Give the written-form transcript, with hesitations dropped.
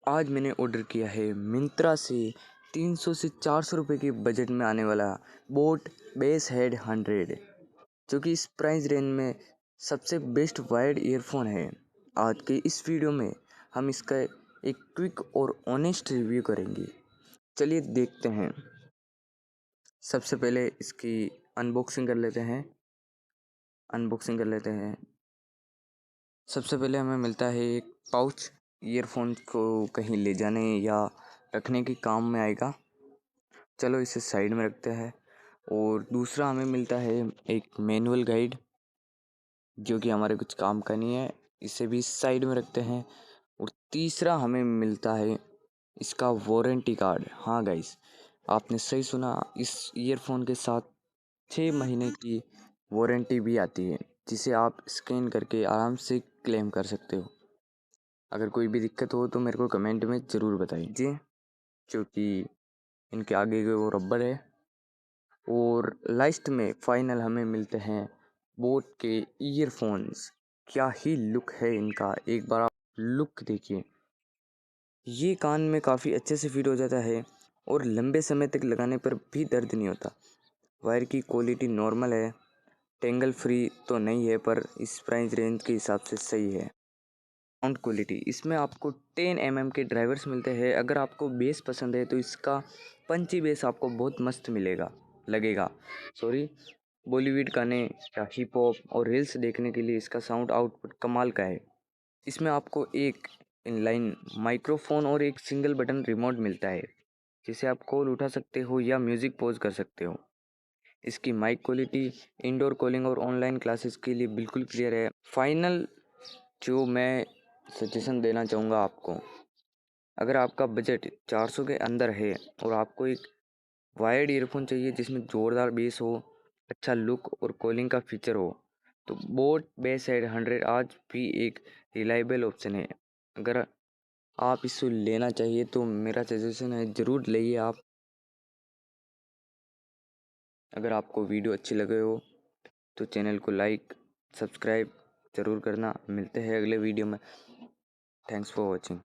आज मैंने ऑर्डर किया है मिंत्रा से 300 से 400 रुपये के बजट में आने वाला बोट बेस हेड 100, जो कि इस प्राइस रेंज में सबसे बेस्ट वायर्ड ईयरफोन है। आज के इस वीडियो में हम इसका एक क्विक और ऑनेस्ट रिव्यू करेंगे। चलिए देखते हैं। सबसे पहले इसकी अनबॉक्सिंग कर लेते हैं। सबसे पहले हमें मिलता है एक पाउच। ईयरफोन को कहीं ले जाने या रखने के काम में आएगा। चलो इसे साइड में रखते हैं। और दूसरा हमें मिलता है एक मैनुअल गाइड, जो कि हमारे कुछ काम का नहीं है, इसे भी साइड में रखते हैं। और तीसरा हमें मिलता है इसका वारंटी कार्ड। हाँ गाइस, आपने सही सुना, इस ईयरफोन के साथ 6 महीने की वारंटी भी आती है, जिसे आप स्कैन करके आराम से क्लेम कर सकते हो। अगर कोई भी दिक्कत हो तो मेरे को कमेंट में ज़रूर बताइए, क्योंकि इनके आगे के वो रबर है। और लास्ट में फाइनल हमें मिलते हैं बोट के ईयरफोन्स। क्या ही लुक है इनका, एक बार आप लुक देखिए। ये कान में काफ़ी अच्छे से फिट हो जाता है और लंबे समय तक लगाने पर भी दर्द नहीं होता। वायर की क्वालिटी नॉर्मल है, टेंगल फ्री तो नहीं है, पर इस प्राइस रेंज के हिसाब से सही है। साउंड क्वालिटी, इसमें आपको 10 mm के ड्राइवर्स मिलते हैं। अगर आपको बेस पसंद है तो इसका पंची बेस आपको बहुत मस्त लगेगा। बॉलीवुड गाने या हिप हॉप और रील्स देखने के लिए इसका साउंड आउटपुट कमाल का है। इसमें आपको एक इनलाइन माइक्रोफोन और एक सिंगल बटन रिमोट मिलता है, जिसे आप कॉल उठा सकते हो या म्यूज़िक पॉज कर सकते हो। इसकी माइक क्वालिटी इंडोर कॉलिंग और ऑनलाइन क्लासेस के लिए बिल्कुल क्लियर है। फाइनल जो मैं सजेशन देना चाहूँगा आपको, अगर आपका बजट 400 के अंदर है और आपको एक वायर्ड ईयरफोन चाहिए जिसमें ज़ोरदार बेस हो, अच्छा लुक और कॉलिंग का फीचर हो, तो बोट बेस हेड 100 आज भी एक रिलायबल ऑप्शन है। अगर आप इसे लेना चाहिए तो मेरा सजेशन है, ज़रूर लेइए आप। अगर आपको वीडियो अच्छी लगे हो तो चैनल को लाइक सब्सक्राइब ज़रूर करना। मिलते हैं अगले वीडियो में। Thanks for watching.